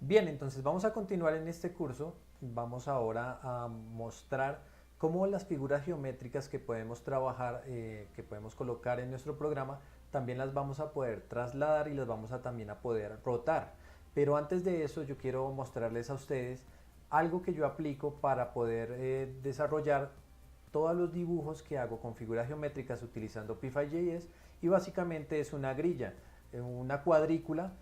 Bien, entonces vamos a continuar en este curso. Vamos ahora a mostrar cómo las figuras geométricas que podemos trabajar, que podemos colocar en nuestro programa, también las vamos a poder trasladar y las vamos a también a poder rotar. Pero antes de eso yo quiero mostrarles a ustedes algo que yo aplico para poder desarrollar todos los dibujos que hago con figuras geométricas utilizando Phi.js, y básicamente es una grilla, una cuadrícula.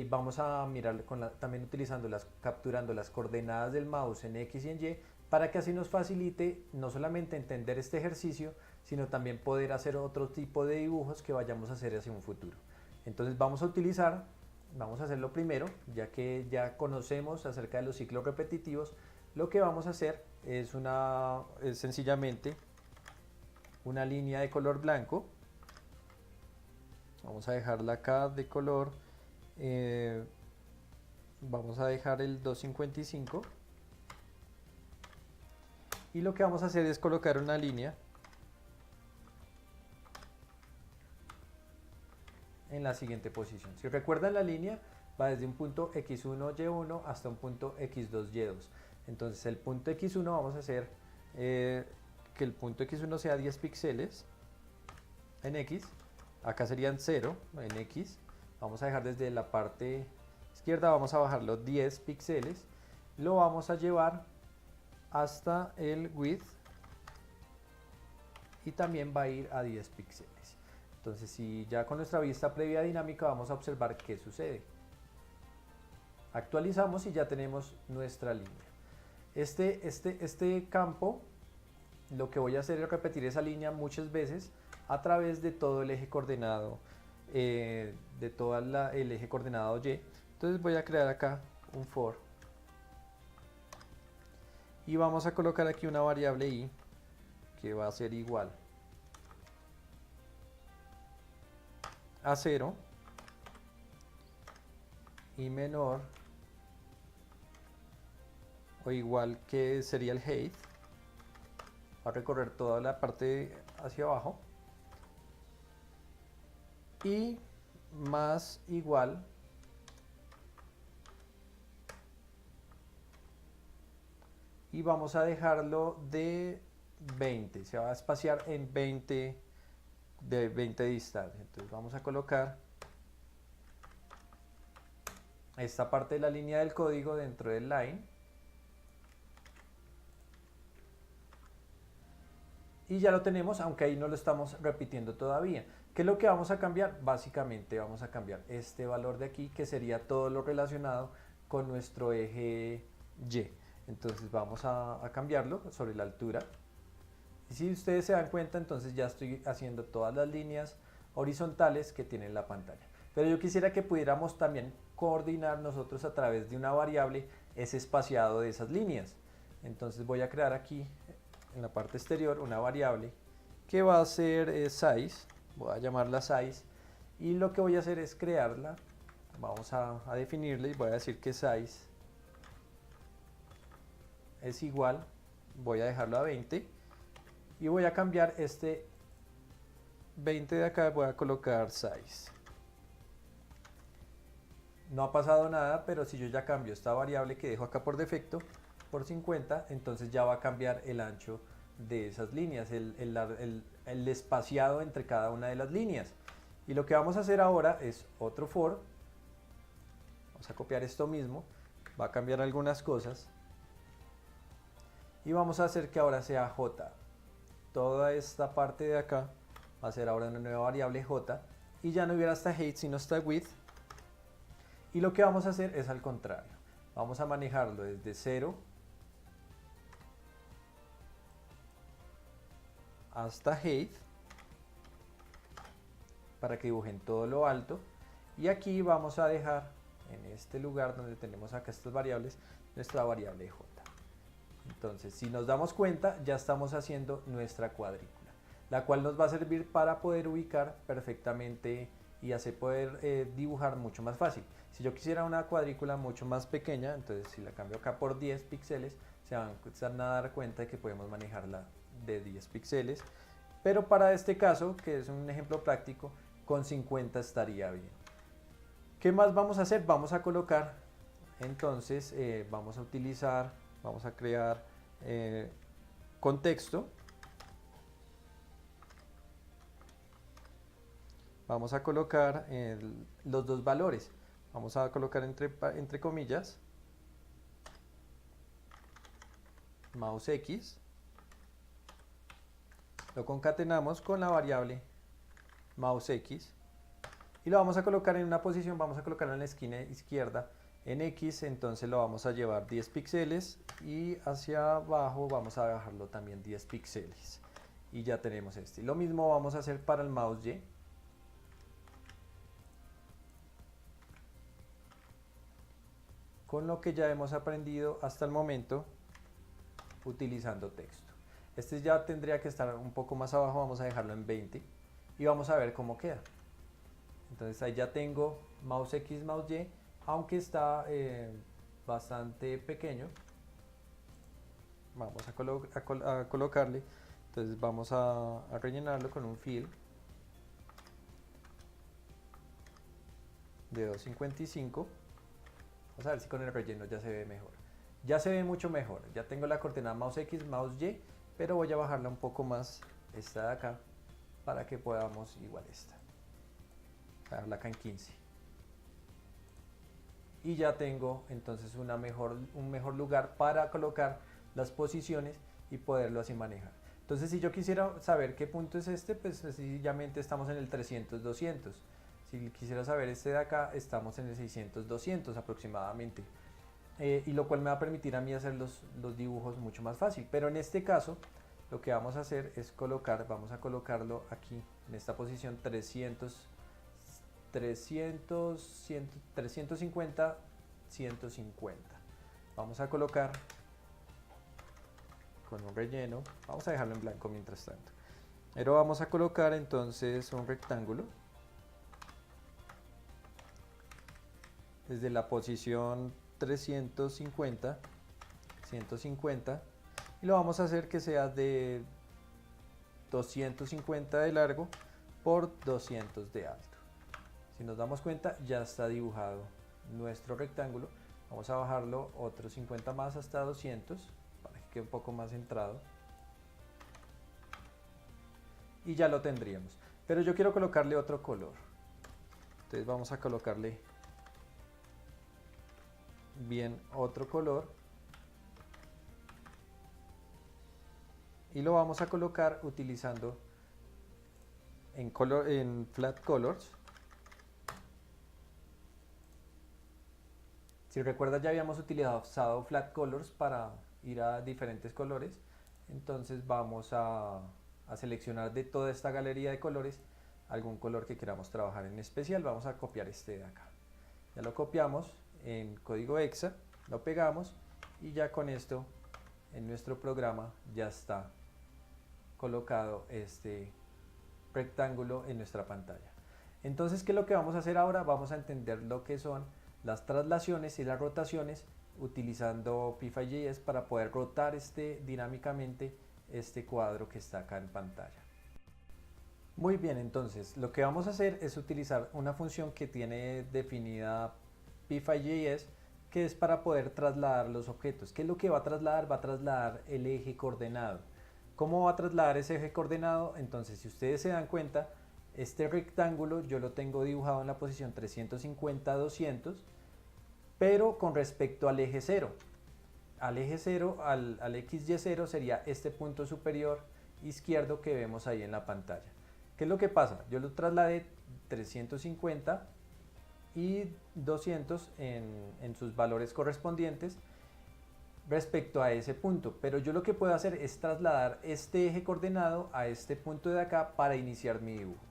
Vamos a mirar también utilizando capturando las coordenadas del mouse en X y en Y, para que así nos facilite no solamente entender este ejercicio, sino también poder hacer otro tipo de dibujos que vayamos a hacer hacia un futuro. Entonces vamos a hacerlo primero, ya que ya conocemos acerca de los ciclos repetitivos. Lo que vamos a hacer es sencillamente una línea de color blanco. Vamos a dejarla acá de color, vamos a dejar el 255, y lo que vamos a hacer es colocar una línea en la siguiente posición. Si recuerdan, la línea va desde un punto x1, y1 hasta un punto x2, y2. Entonces el punto x1 vamos a hacer que el punto x1 sea 10 píxeles en x, acá serían 0 en x, vamos a dejar desde la parte izquierda, vamos a bajar los 10 píxeles, lo vamos a llevar hasta el width y también va a ir a 10 píxeles. Entonces, si ya con nuestra vista previa dinámica vamos a observar qué sucede. Actualizamos y ya tenemos nuestra línea. Este campo, lo que voy a hacer es repetir esa línea muchas veces a través de todo el eje coordenado, el eje coordenado Y. Entonces voy a crear acá un for y vamos a colocar aquí una variable i que va a ser igual a 0 y menor o igual que sería el height. Va a recorrer toda la parte hacia abajo, y más igual y vamos a dejarlo de 20, se va a espaciar en 20 de 20 de distancia. Entonces vamos a colocar esta parte de la línea del código dentro del line, y ya lo tenemos, aunque ahí no lo estamos repitiendo todavía. ¿Qué es lo que vamos a cambiar? Básicamente vamos a cambiar este valor de aquí, que sería todo lo relacionado con nuestro eje Y. Entonces vamos a cambiarlo sobre la altura. Y si ustedes se dan cuenta, entonces ya estoy haciendo todas las líneas horizontales que tiene la pantalla. Pero yo quisiera que pudiéramos también coordinar nosotros a través de una variable ese espaciado de esas líneas. Entonces voy a crear aquí en la parte exterior una variable que va a ser size, voy a llamarla size, y lo que voy a hacer es crearla, vamos a definirla y voy a decir que size es igual, voy a dejarlo a 20 y voy a cambiar este 20 de acá, voy a colocar size. No ha pasado nada, pero si yo ya cambio esta variable que dejo acá por defecto por 50, entonces ya va a cambiar el ancho de esas líneas, el espaciado entre cada una de las líneas. Y lo que vamos a hacer ahora es otro for, vamos a copiar esto mismo, va a cambiar algunas cosas, y vamos a hacer que ahora sea j. Toda esta parte de acá va a ser ahora una nueva variable j, y ya no hubiera hasta height sino hasta width. Y lo que vamos a hacer es al contrario, vamos a manejarlo desde 0 hasta height para que dibujen todo lo alto, y aquí vamos a dejar en este lugar donde tenemos acá estas variables nuestra variable j. Entonces, si nos damos cuenta, ya estamos haciendo nuestra cuadrícula, la cual nos va a servir para poder ubicar perfectamente y hacer poder dibujar mucho más fácil. Si yo quisiera una cuadrícula mucho más pequeña, entonces si la cambio acá por 10 píxeles, se van a dar cuenta de que podemos manejarla de 10 píxeles, pero para este caso, que es un ejemplo práctico, con 50 estaría bien. ¿Qué más vamos a hacer? Vamos a colocar Entonces vamos a crear contexto. Vamos a colocar los dos valores. Vamos a colocar entre comillas mouse X. Lo concatenamos con la variable mouse X y lo vamos a colocar en una posición, vamos a colocarlo en la esquina izquierda en X, entonces lo vamos a llevar 10 píxeles y hacia abajo vamos a bajarlo también 10 píxeles y ya tenemos este. Lo mismo vamos a hacer para el mouse Y. Con lo que ya hemos aprendido hasta el momento utilizando texto. Este ya tendría que estar un poco más abajo, vamos a dejarlo en 20 y vamos a ver cómo queda. Entonces ahí ya tengo mouse X, mouse Y, aunque está bastante pequeño. Vamos a colocarle, entonces vamos a rellenarlo con un fill de 255. Vamos a ver si con el relleno ya se ve mejor. Ya se ve mucho mejor. Ya tengo la coordenada mouse X, mouse Y, pero voy a bajarla un poco más, esta de acá, para que podamos igual esta. Dejarla acá en 15. Y ya tengo entonces un mejor lugar para colocar las posiciones y poderlo así manejar. Entonces si yo quisiera saber qué punto es este, pues sencillamente estamos en el 300-200. Si quisiera saber este de acá, estamos en el 600-200 aproximadamente. Y lo cual me va a permitir a mí hacer los dibujos mucho más fácil. Pero en este caso, lo que vamos a hacer es vamos a colocarlo aquí, en esta posición 350, 150. Vamos a colocar con un relleno, vamos a dejarlo en blanco mientras tanto. Pero vamos a colocar entonces un rectángulo desde la posición 350, 150 y lo vamos a hacer que sea de 250 de largo por 200 de alto. Si nos damos cuenta, ya está dibujado nuestro rectángulo. Vamos a bajarlo otros 50 más hasta 200 para que quede un poco más centrado y ya lo tendríamos. Pero yo quiero colocarle otro color, entonces vamos a colocarle bien otro color y lo vamos a colocar utilizando en flat colors. Si recuerdas, ya habíamos utilizado flat colors para ir a diferentes colores, entonces vamos a seleccionar de toda esta galería de colores algún color que queramos trabajar en especial. Vamos a copiar este de acá, ya lo copiamos en código hexa, lo pegamos y ya con esto en nuestro programa ya está colocado este rectángulo en nuestra pantalla. Entonces, ¿qué es lo que vamos a hacer ahora? Vamos a entender lo que son las traslaciones y las rotaciones utilizando Phi.js para poder rotar dinámicamente este cuadro que está acá en pantalla. Muy bien, entonces lo que vamos a hacer es utilizar una función que tiene definida Phi.js, que es para poder trasladar los objetos. ¿Qué es lo que va a trasladar? Va a trasladar el eje coordenado. ¿Cómo va a trasladar ese eje coordenado? Entonces, si ustedes se dan cuenta, este rectángulo yo lo tengo dibujado en la posición 350-200, pero con respecto al eje 0. Al eje 0, al XY0 sería este punto superior izquierdo que vemos ahí en la pantalla. ¿Qué es lo que pasa? Yo lo trasladé 350 y 200 en sus valores correspondientes respecto a ese punto, pero yo lo que puedo hacer es trasladar este eje coordenado a este punto de acá para iniciar mi dibujo.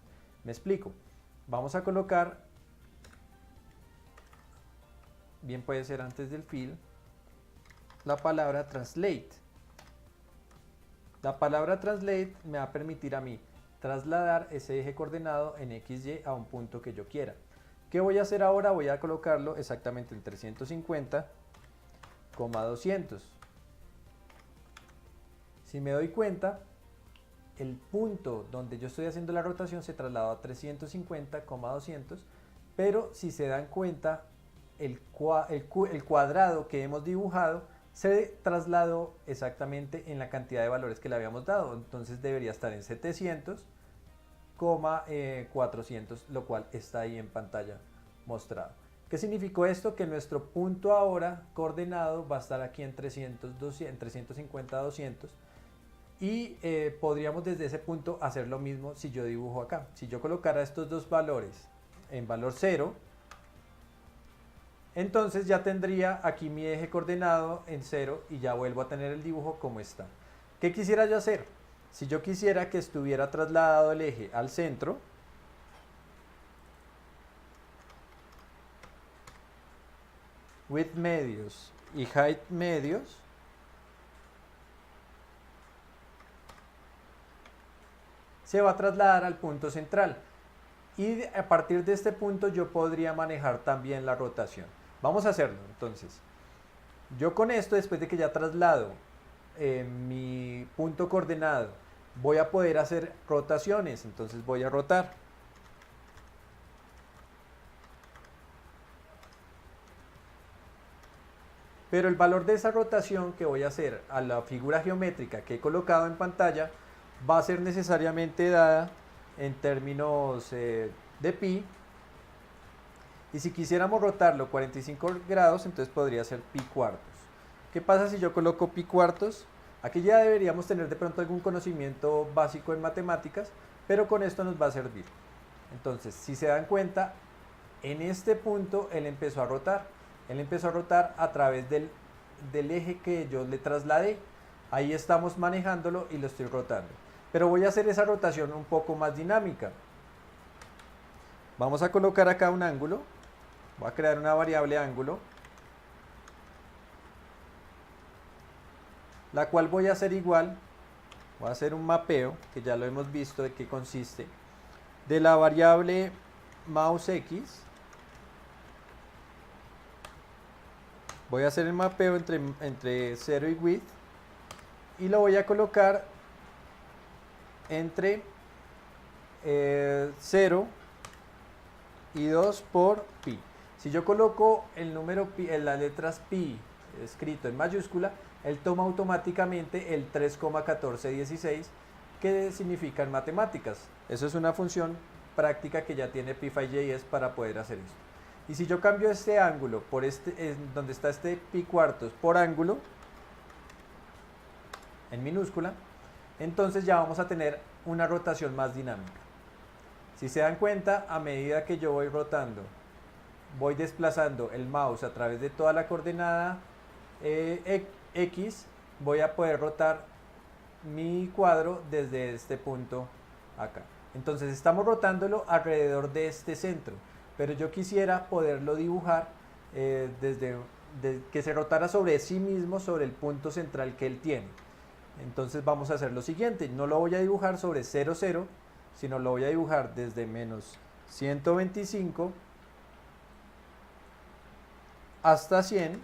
Me explico. Vamos a colocar, bien puede ser antes del fill, la palabra translate. La palabra translate me va a permitir a mí trasladar ese eje coordenado en XY a un punto que yo quiera. ¿Qué voy a hacer ahora? Voy a colocarlo exactamente en 350,200. Si me doy cuenta, el punto donde yo estoy haciendo la rotación se trasladó a 350,200, pero si se dan cuenta, el cuadrado que hemos dibujado se trasladó exactamente en la cantidad de valores que le habíamos dado. Entonces debería estar en 700,400, lo cual está ahí en pantalla mostrado. ¿Qué significó esto? Que nuestro punto ahora coordenado va a estar aquí en 350, 200. Y podríamos desde ese punto hacer lo mismo si yo dibujo acá. Si yo colocara estos dos valores en valor 0, entonces ya tendría aquí mi eje coordenado en 0 y ya vuelvo a tener el dibujo como está. ¿Qué quisiera yo hacer? Si yo quisiera que estuviera trasladado el eje al centro, width medios y height medios, se va a trasladar al punto central. Y a partir de este punto yo podría manejar también la rotación. Vamos a hacerlo entonces. Yo con esto, después de que ya traslado mi punto coordenado, voy a poder hacer rotaciones. Entonces voy a rotar. Pero el valor de esa rotación que voy a hacer a la figura geométrica que he colocado en pantalla va a ser necesariamente dada en términos de pi. Y si quisiéramos rotarlo 45 grados, entonces podría ser pi cuartos. ¿Qué pasa si yo coloco pi cuartos? Aquí ya deberíamos tener de pronto algún conocimiento básico en matemáticas, pero con esto nos va a servir. Entonces, si se dan cuenta, en este punto él empezó a rotar. Él empezó a rotar a través del eje que yo le trasladé. Ahí estamos manejándolo y lo estoy rotando. Pero voy a hacer esa rotación un poco más dinámica. Vamos a colocar acá un ángulo. Voy a crear una variable ángulo, la cual voy a hacer igual. Voy a hacer un mapeo, que ya lo hemos visto de qué consiste, de la variable mouse x. Voy a hacer el mapeo entre 0 y width y lo voy a colocar entre 0 y 2 por pi. Si yo coloco el número pi, las letras pi escrito en mayúscula, él toma automáticamente el 3,1416, que significa en matemáticas. Eso es una función práctica que ya tiene Phi.js para poder hacer esto. Y si yo cambio este ángulo por donde está este pi cuartos por ángulo, en minúscula, entonces ya vamos a tener una rotación más dinámica. Si se dan cuenta, a medida que yo voy rotando, voy desplazando el mouse a través de toda la coordenada X, voy a poder rotar mi cuadro desde este punto acá. Entonces estamos rotándolo alrededor de este centro, pero yo quisiera poderlo dibujar desde que se rotara sobre sí mismo, sobre el punto central que él tiene. Entonces vamos a hacer lo siguiente, no lo voy a dibujar sobre 0, 0, sino lo voy a dibujar desde menos 125 hasta 100.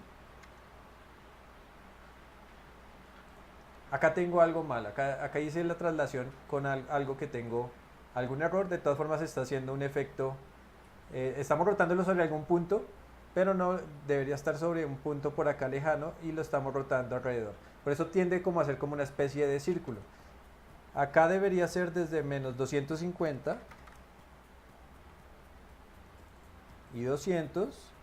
Acá tengo algo mal, acá hice la traslación con algo que tengo algún error. De todas formas está haciendo un efecto, estamos rotándolo sobre algún punto, pero no debería estar sobre un punto por acá lejano y lo estamos rotando alrededor. Por eso tiende como a ser como una especie de círculo. Acá debería ser desde menos 250 y 200.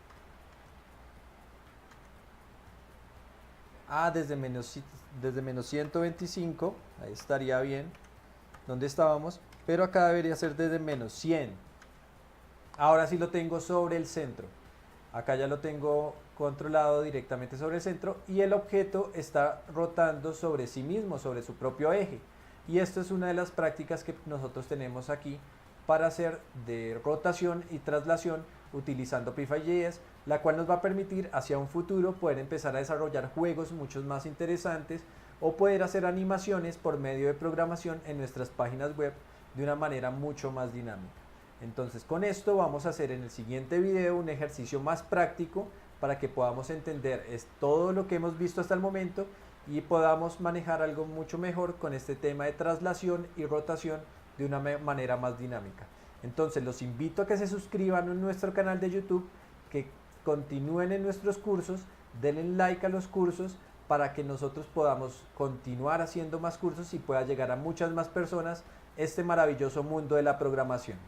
Desde menos 125, ahí estaría bien, donde estábamos, pero acá debería ser desde menos 100. Ahora sí lo tengo sobre el centro. Acá ya lo tengo controlado directamente sobre el centro y el objeto está rotando sobre sí mismo, sobre su propio eje. Y esto es una de las prácticas que nosotros tenemos aquí para hacer de rotación y traslación utilizando Phi.js, la cual nos va a permitir hacia un futuro poder empezar a desarrollar juegos mucho más interesantes o poder hacer animaciones por medio de programación en nuestras páginas web de una manera mucho más dinámica. Entonces con esto vamos a hacer en el siguiente video un ejercicio más práctico para que podamos entender todo lo que hemos visto hasta el momento y podamos manejar algo mucho mejor con este tema de traslación y rotación de una manera más dinámica. Entonces los invito a que se suscriban a nuestro canal de YouTube, que continúen en nuestros cursos, denle like a los cursos para que nosotros podamos continuar haciendo más cursos y pueda llegar a muchas más personas este maravilloso mundo de la programación.